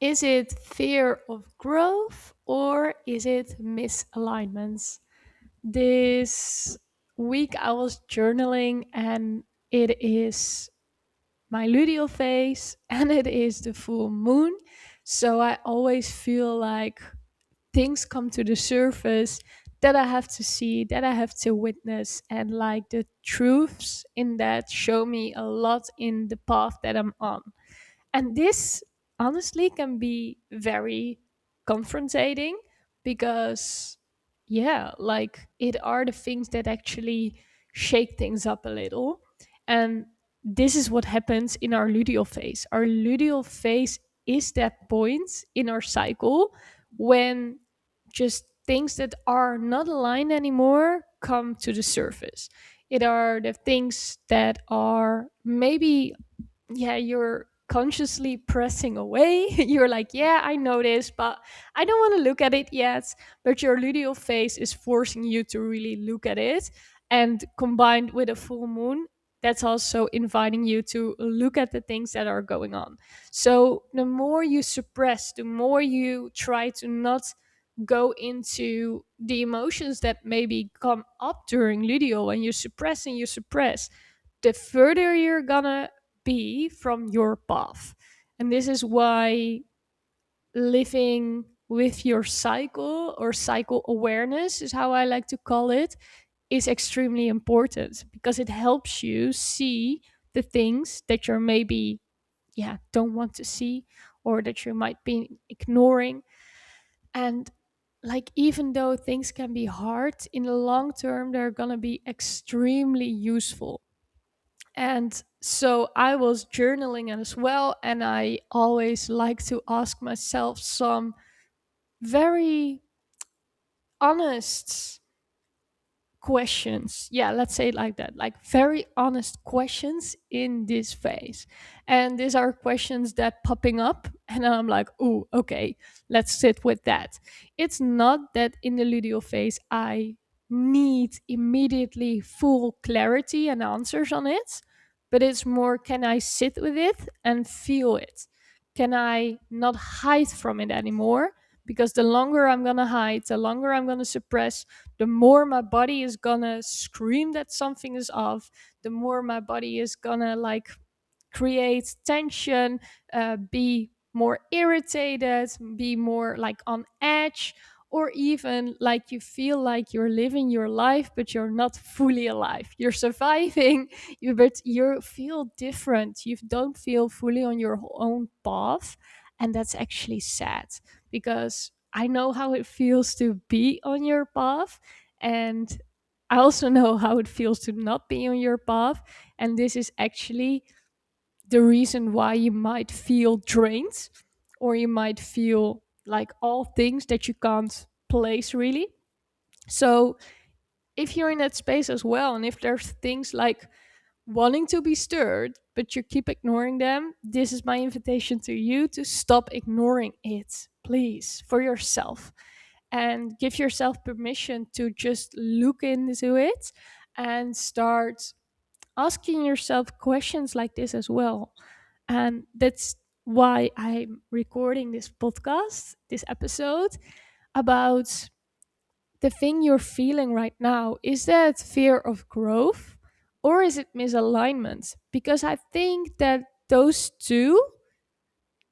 Is it fear of growth or is it misalignments? This week I was journaling and it is my luteal phase and it is the full moon. So I always feel like things come to the surface that I have to see, that I have to witness, and like the truths in that show me a lot in the path that I'm on. And this honestly can be very confrontating because, yeah, like it are the things that actually shake things up a little. And this is what happens in our luteal phase. Our luteal phase is that point in our cycle when just things that are not aligned anymore come to the surface. It are the things that are maybe, yeah, you're consciously pressing away. You're like, yeah, I know this, but I don't want to look at it yet. But your luteal phase is forcing you to really look at it. And combined with a full moon, that's also inviting you to look at the things that are going on. So the more you suppress, the more you try to not go into the emotions that maybe come up during luteal, and you suppress, the further you're gonna be from your path. And this is why living with your cycle, or cycle awareness is how I like to call it, is extremely important because it helps you see the things that you're maybe, yeah, don't want to see, or that you might be ignoring. And like, even though things can be hard in the long term, they're gonna be extremely useful. And so I was journaling as well, and I always like to ask myself some very honest questions. Yeah, let's say it like that. Like very honest questions in this phase. And these are questions that popping up and I'm like, "Oh, okay, let's sit with that." It's not that in the luteal phase I need immediately full clarity and answers on it, but it's more, can I sit with it and feel it? Can I not hide from it anymore? Because the longer I'm gonna hide, the longer I'm gonna suppress, the more my body is gonna scream that something is off, the more my body is gonna like create tension, be more irritated, be more like on edge, or even like you feel like you're living your life but you're not fully alive. You're surviving, but you feel different. You don't feel fully on your own path, and that's actually sad because I know how it feels to be on your path, and I also know how it feels to not be on your path. And this is actually the reason why you might feel drained, or you might feel like all things that you can't place really. So if you're in that space as well, and if there's things like wanting to be stirred but you keep ignoring them, this is my invitation to you to stop ignoring it, please, for yourself, and give yourself permission to just look into it and start asking yourself questions like this as well. And that's why I'm recording this podcast, this episode, about the thing you're feeling right now. Is that fear of growth or is it misalignment? Because I think that those two,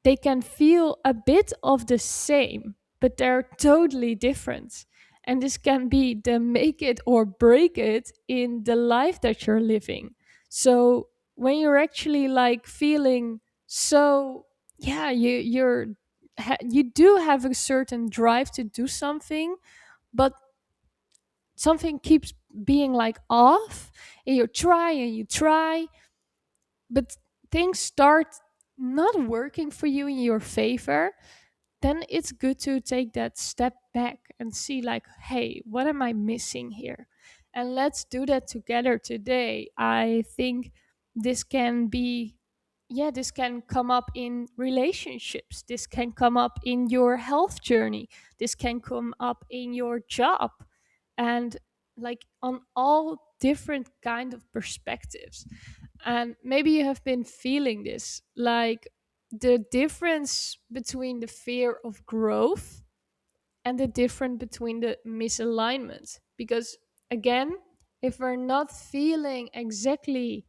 they can feel a bit of the same, but they're totally different. And this can be the make it or break it in the life that you're living. So when you're actually like feeling so, yeah, you do have a certain drive to do something, but something keeps being like off, and you try, but things start not working for you in your favor. Then it's good to take that step back and see like, hey, what am I missing here? And let's do that together today. I think this can be, yeah, this can come up in relationships, this can come up in your health journey, this can come up in your job, and like on all different kind of perspectives. And maybe you have been feeling this, like the difference between the fear of growth and the difference between the misalignment. Because again, if we're not feeling exactly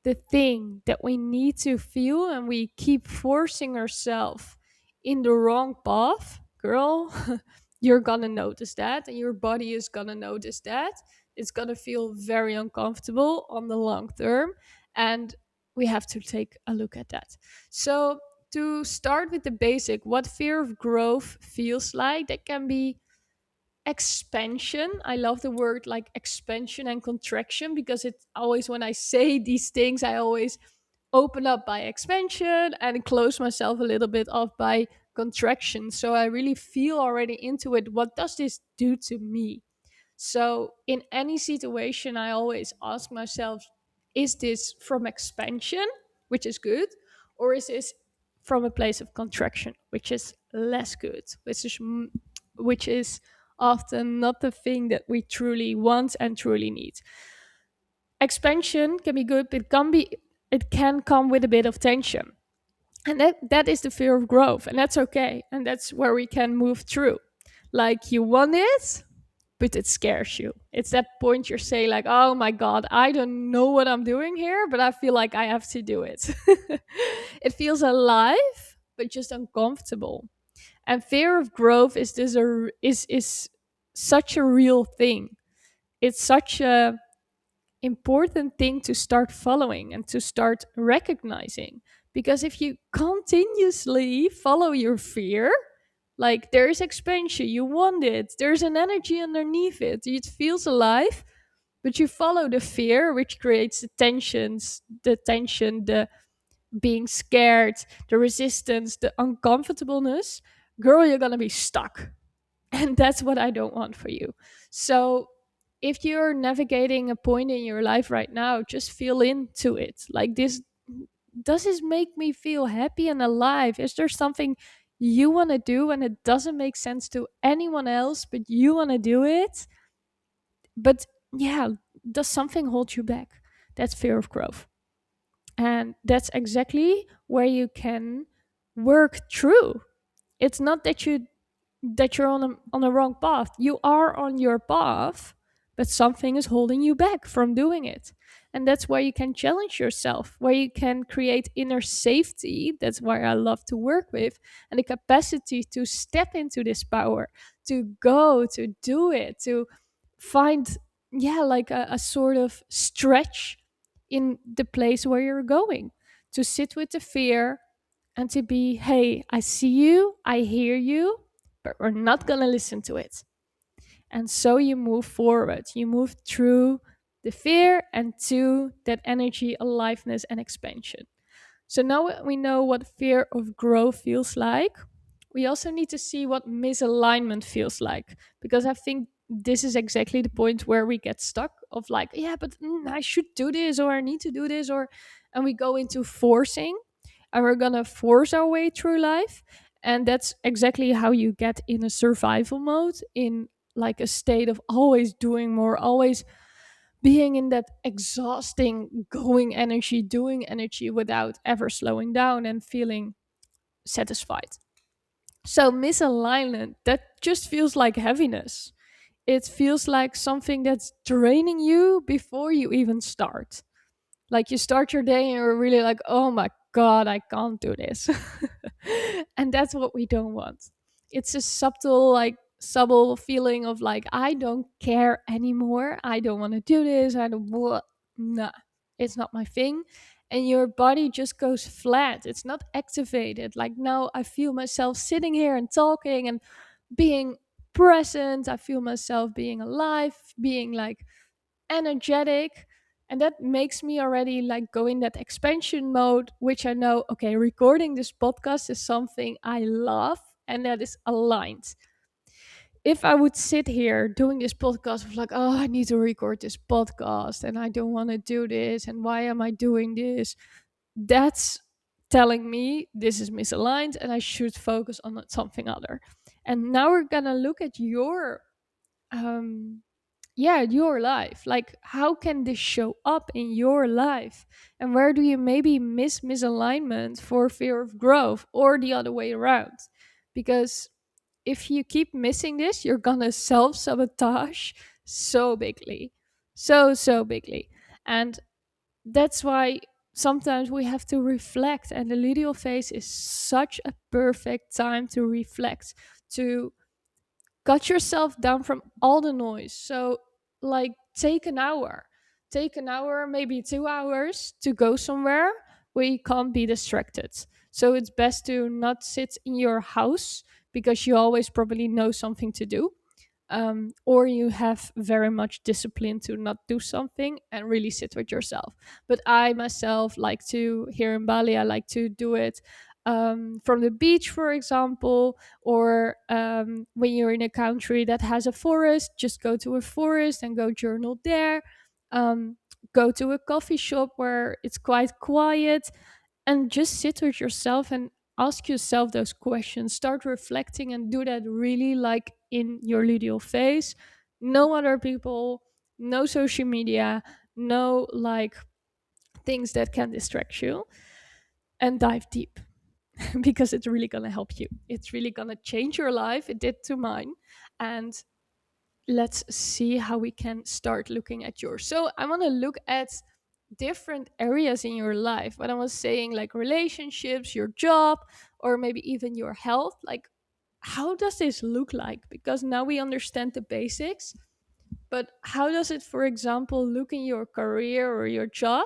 the thing that we need to feel and we keep forcing ourselves in the wrong path, girl, you're gonna notice that and your body is gonna notice that. It's gonna feel very uncomfortable on the long term. And we have to take a look at that. So, to start with the basic, what fear of growth feels like, that can be expansion. I love the word like expansion and contraction, because it's always, when I say these things, I always open up by expansion and close myself a little bit off by contraction. So I really feel already into it. What does this do to me? So in any situation, I always ask myself, is this from expansion, which is good, or is this from a place of contraction, which is less good, which is often not the thing that we truly want and truly need. Expansion can be good, but it can come with a bit of tension. And that is the fear of growth, and that's okay. And that's where we can move through. Like, you want it, but it scares you. It's that point you're saying, like, oh my God, I don't know what I'm doing here, but I feel like I have to do it. It feels alive, but just uncomfortable. And fear of growth is such a real thing. It's such a important thing to start following and to start recognizing. Because if you continuously follow your fear, like, there is expansion, you want it, there's an energy underneath it, it feels alive, but you follow the fear, which creates the tension, the being scared, the resistance, the uncomfortableness, girl, you're gonna be stuck. And that's what I don't want for you. So if you're navigating a point in your life right now, just feel into it. Like, this, does this make me feel happy and alive? Is there something you want to do and it doesn't make sense to anyone else, but you want to do it? But yeah, does something hold you back? That's fear of growth. And that's exactly where you can work through. It's not that you're on a wrong path. You are on your path, but something is holding you back from doing it. And that's where you can challenge yourself, where you can create inner safety. That's why I love to work with, and the capacity to step into this power, to go, to do it, to find, yeah, like a sort of stretch in the place where you're going, to sit with the fear and to be, hey, I see you, I hear you, but we're not going to listen to it. And so you move forward, you move through the fear and to that energy, aliveness, and expansion. So now we know what fear of growth feels like. We also need to see what misalignment feels like, because I think this is exactly the point where we get stuck of like, yeah, but I should do this, or I need to do this, or, and we go into forcing, and we're gonna force our way through life. And that's exactly how you get in a survival mode, in like a state of always doing more, always being in that exhausting going energy, doing energy without ever slowing down and feeling satisfied. So misalignment, that just feels like heaviness. It feels like something that's draining you before you even start. Like, you start your day and you're really like, oh my God, I can't do this. And that's what we don't want. It's a subtle feeling of like, I don't care anymore. I don't want to do this. I don't, blah. Nah, it's not my thing. And your body just goes flat. It's not activated. Like, now I feel myself sitting here and talking and being present. I feel myself being alive, being like energetic, and that makes me already like go in that expansion mode, which I know, okay, recording this podcast is something I love and that is aligned. If I would sit here doing this podcast with like, oh, I need to record this podcast and I don't want to do this and why am I doing this, that's telling me this is misaligned and I should focus on something other. And now we're gonna look at um yeah, your life. Like, how can this show up in your life? And where do you maybe miss misalignment for fear of growth, or the other way around? Because if you keep missing this, you're gonna self sabotage so bigly. So bigly. And that's why sometimes we have to reflect, and the luteal phase is such a perfect time to reflect, to cut yourself down from all the noise. So, like, take an hour, maybe 2 hours to go somewhere where you can't be distracted. So it's best to not sit in your house because you always probably know something to do, or you have very much discipline to not do something and really sit with yourself. But I myself like to, here in Bali, I like to do it from the beach, for example, or when you're in a country that has a forest, just go to a forest and go journal there. Um, Go to a coffee shop where it's quite quiet and just sit with yourself and ask yourself those questions. Start reflecting and do that really like in your luteal phase. No other people, no social media, no like things that can distract you, and dive deep because it's really going to help you. It's really going to change your life. It did to mine. And let's see how we can start looking at yours. So I want to look at different areas in your life. What I was saying, like relationships, your job, or maybe even your health. Like, how does this look like? Because now we understand the basics, but how does it, for example, look in your career or your job?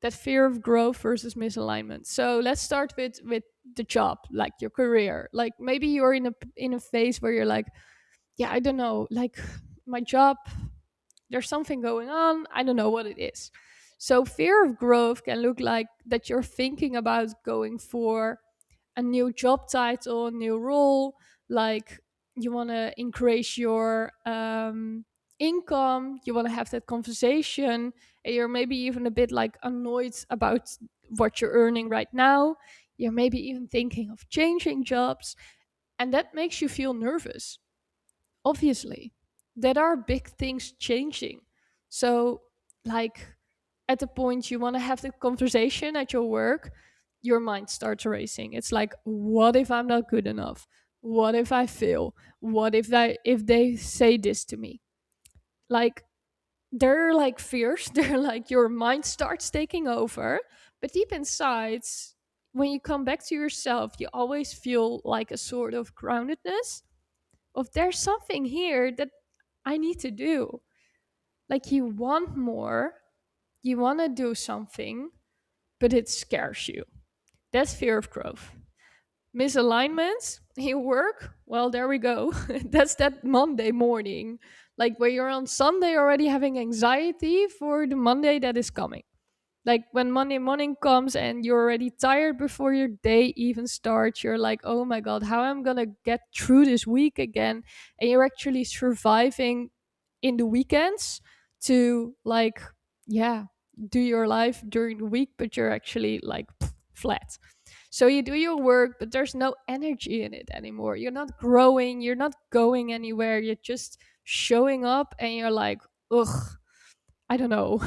That fear of growth versus misalignment. So let's start with the job, like your career. Like maybe you're in a phase where you're like, yeah, I don't know, like my job, there's something going on, I don't know what it is. So fear of growth can look like that you're thinking about going for a new job title, a new role, like you want to increase your income, you want to have that conversation, and you're maybe even a bit like annoyed about what you're earning right now. You're maybe even thinking of changing jobs, and that makes you feel nervous. Obviously, there are big things changing. So, like, at the point you want to have the conversation at your work, your mind starts racing. It's like, what if I'm not good enough? What if I fail? What if they say this to me? Like, they're like fears. They're like your mind starts taking over. But deep inside, when you come back to yourself, you always feel like a sort of groundedness of there's something here that I need to do. Like, you want more, you want to do something, but it scares you. That's fear of growth. Misalignment in work, well, there we go. That's that Monday morning, like where you're on Sunday already having anxiety for the Monday that is coming. Like when Monday morning comes and you're already tired before your day even starts, you're like, oh my God, how am I gonna get through this week again? And you're actually surviving in the weekends to like, yeah, do your life during the week, but you're actually like flat. So you do your work, but there's no energy in it anymore. You're not growing, you're not going anywhere, you're just showing up and you're like, ugh, I don't know.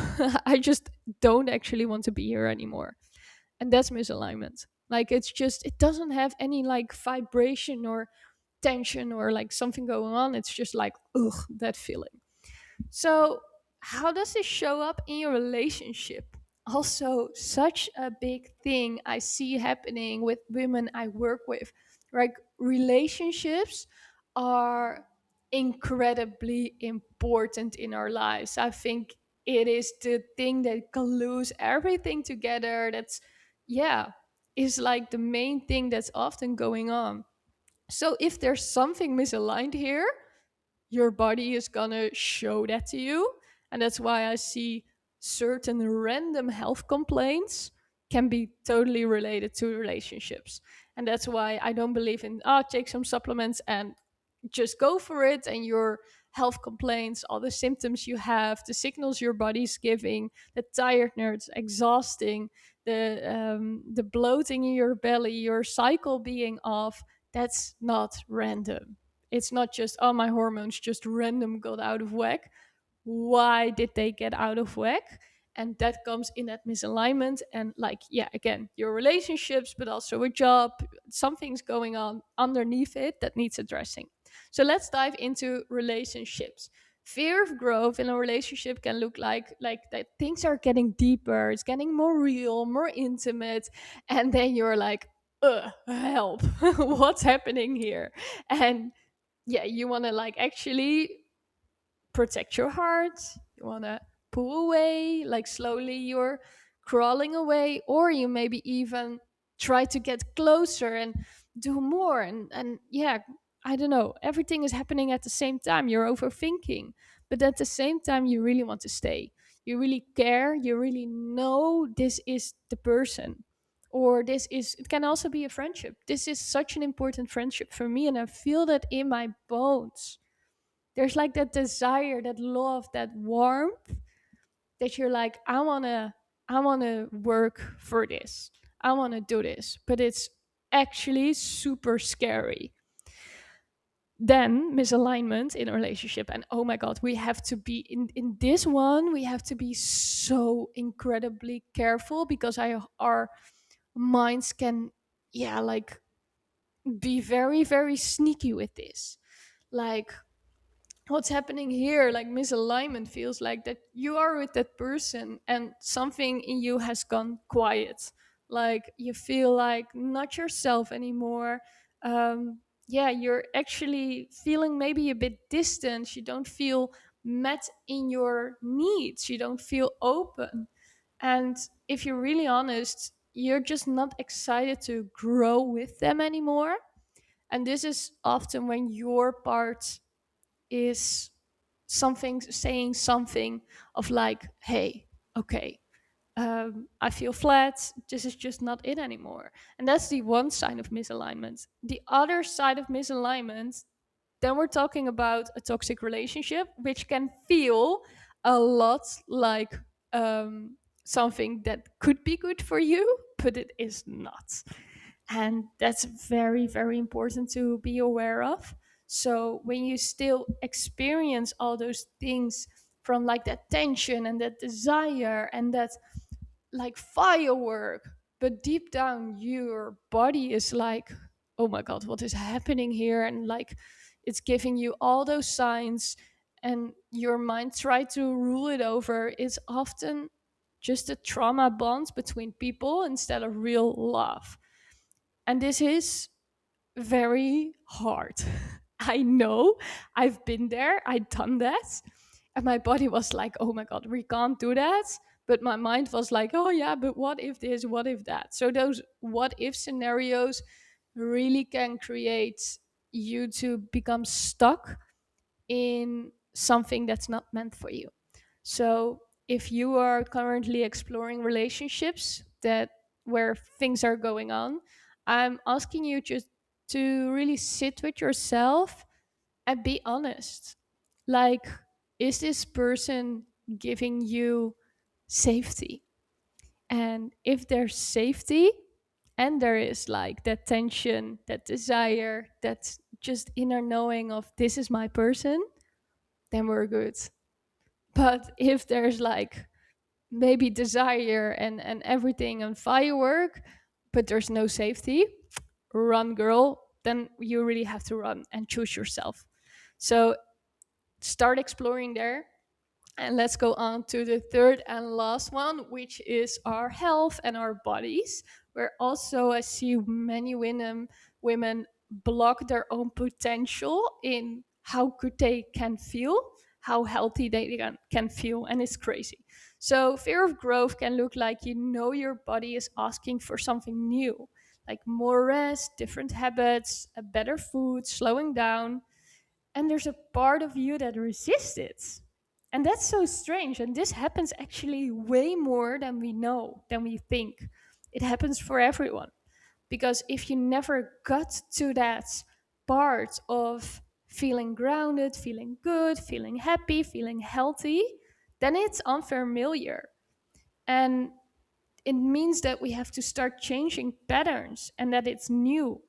I just don't actually want to be here anymore. And that's misalignment. Like, it's just, it doesn't have any like vibration or tension or like something going on. It's just like, ugh, that feeling. So, how does this show up in your relationship? Also, such a big thing I see happening with women I work with. Like, relationships are incredibly important in our lives. I think it is the thing that glues everything together. That's, yeah, is like the main thing that's often going on. So, if there's something misaligned here, your body is gonna show that to you. And that's why I see certain random health complaints can be totally related to relationships. And that's why I don't believe in, take some supplements and just go for it. And your health complaints, all the symptoms you have, the signals your body's giving, the tiredness, exhausting, the bloating in your belly, your cycle being off, that's not random. It's not just, oh, my hormones just random got out of whack. why did they get out of whack? And that comes in that misalignment. And like, yeah, again, your relationships, but also a job, something's going on underneath it that needs addressing. So let's dive into relationships. Fear of growth in a relationship can look like that things are getting deeper, it's getting more real, more intimate, and then you're like, help. What's happening here? And yeah, you want to like actually protect your heart. You want to pull away, like slowly you're crawling away, or you maybe even try to get closer and do more. And yeah, I don't know. Everything is happening at the same time. You're overthinking, but at the same time, you really want to stay. You really care. You really know this is the person. Or this is, it can also be a friendship. This is such an important friendship for me, and I feel that in my bones. There's like that desire, that love, that warmth that you're like, I wanna work for this. I wanna do this. But it's actually super scary. Then misalignment in a relationship. And oh my god, we have to be in this one, we have to be so incredibly careful because our minds can, yeah, like be very, very sneaky with this. Like, what's happening here, like misalignment, feels like that you are with that person and something in you has gone quiet, like you feel like not yourself anymore. Yeah, you're actually feeling maybe a bit distant, you don't feel met in your needs, you don't feel open. And if you're really honest, you're just not excited to grow with them anymore. And this is often when your part is something, saying something of like, hey, okay, I feel flat, this is just not it anymore. And that's the one side of misalignment. The other side of misalignment, then we're talking about a toxic relationship, which can feel a lot like something that could be good for you, but it is not. And that's very, very important to be aware of. So when you still experience all those things from like that tension and that desire and that like firework, but deep down your body is like, oh my god, what is happening here? And like it's giving you all those signs, and your mind try to rule it over. It's often just a trauma bonds between people instead of real love. And this is very hard. I know, I've been there, I'd done that. And my body was like, oh my God, we can't do that. But my mind was like, oh yeah, but what if this, what if that? So those what if scenarios really can create you to become stuck in something that's not meant for you. So if you are currently exploring relationships that where things are going on, I'm asking you just to really sit with yourself and be honest. Like, is this person giving you safety? And if there's safety and there is like that tension, that desire, that just inner knowing of this is my person, then we're good. But if there's like maybe desire and everything and firework, but there's no safety, run, girl. Then you really have to run and choose yourself. So start exploring there. And let's go on to the third and last one, which is our health and our bodies. Where also I see many women block their own potential in how good they can feel, how healthy they can feel, and it's crazy. So fear of growth can look like you know your body is asking for something new, like more rest, different habits, a better food, slowing down, and there's a part of you that resists it. And that's so strange. And this happens actually way more than we know, than we think. It happens for everyone. Because if you never got to that part of feeling grounded, feeling good, feeling happy, feeling healthy, then it's unfamiliar. And it means that we have to start changing patterns and that it's new.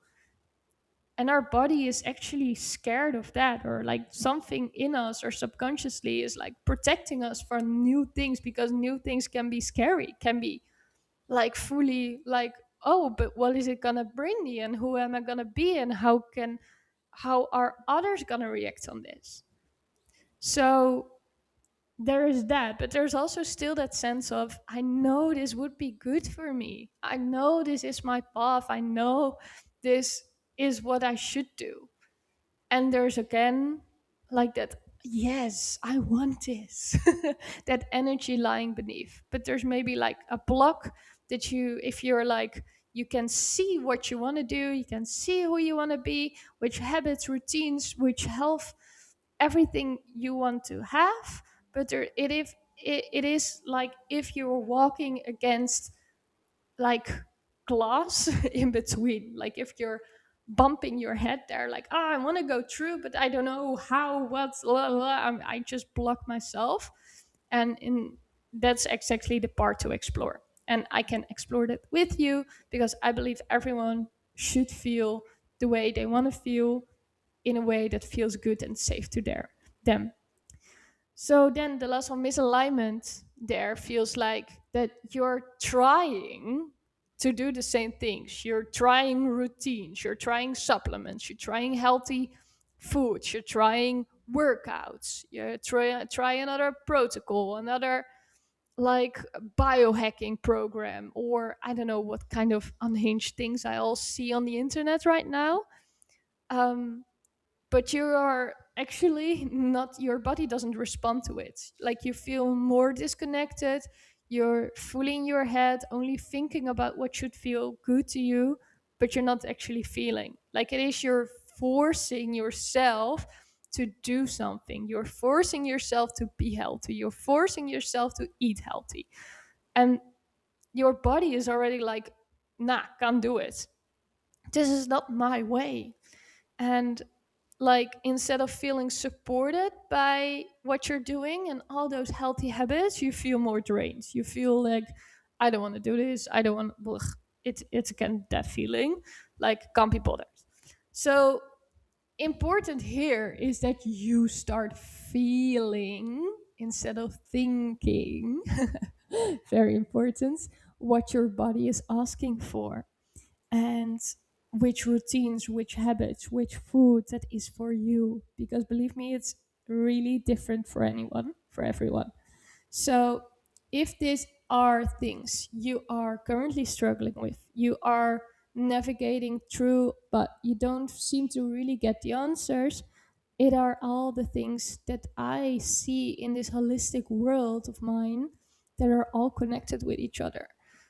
And our body is actually scared of that, or like something in us or subconsciously is like protecting us from new things, because new things can be scary, can be like fully like, oh, but what is it gonna bring me, and who am I gonna be, and how are others gonna react on this? So there is that, but there's also still that sense of, I know this would be good for me, I know this is my path, I know this is what I should do. And there's again like that, yes, I want this, that energy lying beneath. But there's maybe like a block that you, if you're like, you can see what you want to do, you can see who you want to be, which habits, routines, which health, everything you want to have. But it is like if you're walking against like glass in between, like if you're bumping your head there, like, oh, I want to go through, but I don't know how, what, blah, blah, I just block myself. And that's exactly the part to explore, and I can explore that with you, because I believe everyone should feel the way they want to feel, in a way that feels good and safe to them. So then the last one, misalignment, there feels like that you're trying to do the same things. You're trying routines, you're trying supplements, you're trying healthy foods, you're trying workouts, you try another protocol, another like biohacking program, or I don't know what kind of unhinged things I all see on the internet right now. Um, but you are actually not, your body doesn't respond to it, like you feel more disconnected, you're fully in your head only thinking about what should feel good to you, but you're not actually feeling like it is. You're forcing yourself to do something, you're forcing yourself to be healthy, you're forcing yourself to eat healthy, and your body is already like, nah, can't do it, this is not my way. And like instead of feeling supported by what you're doing and all those healthy habits, you feel more drained, you feel like, I don't want to do this, I don't want, ugh. It's again that feeling like, can't be bothered. So important here is that you start feeling instead of thinking. Very important, what your body is asking for, and which routines, which habits, which food that is for you. Because believe me, it's really different for anyone, for everyone. So if these are things you are currently struggling with, you are navigating through, but you don't seem to really get the answers, it are all the things that I see in this holistic world of mine that are all connected with each other.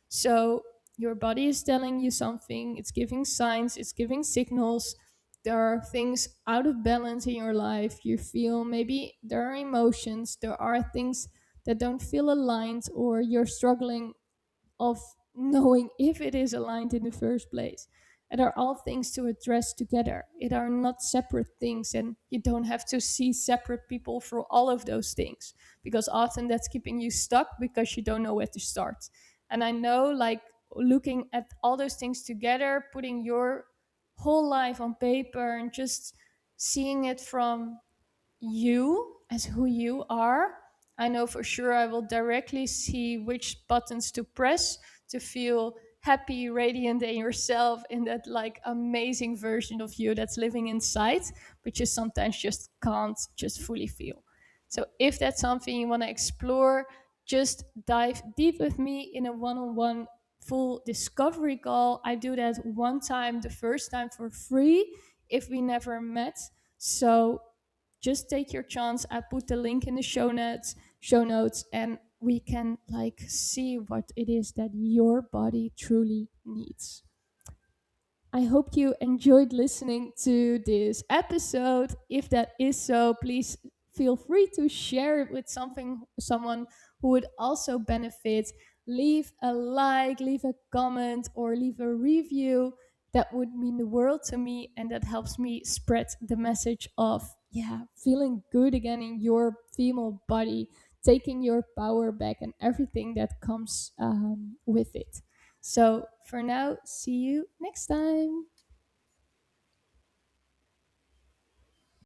So your body is telling you something, it's giving signs, it's giving signals. There are things out of balance in your life. You feel maybe there are emotions, there are things that don't feel aligned, or you're struggling of knowing if it is aligned in the first place. And are all things to address together. It are not separate things, and you don't have to see separate people for all of those things, because often that's keeping you stuck because you don't know where to start. And I know, like, looking at all those things together, putting your whole life on paper and just seeing it from you as who you are, I know for sure I will directly see which buttons to press to feel happy, radiant in yourself, in that like amazing version of you that's living inside, but you sometimes just can't just fully feel. So if that's something you want to explore, just dive deep with me in a one-on-one full discovery call. I do that one time, the first time for free if we never met. So just take your chance. I put the link in the show notes, and we can like see what it is that your body truly needs. I hope you enjoyed listening to this episode. If that is so, please feel free to share it with someone who would also benefit. Leave a like, leave a comment, or leave a review. That would mean the world to me, and that helps me spread the message of, yeah, feeling good again in your female body, taking your power back, and everything that comes with it. So for now, see you next time.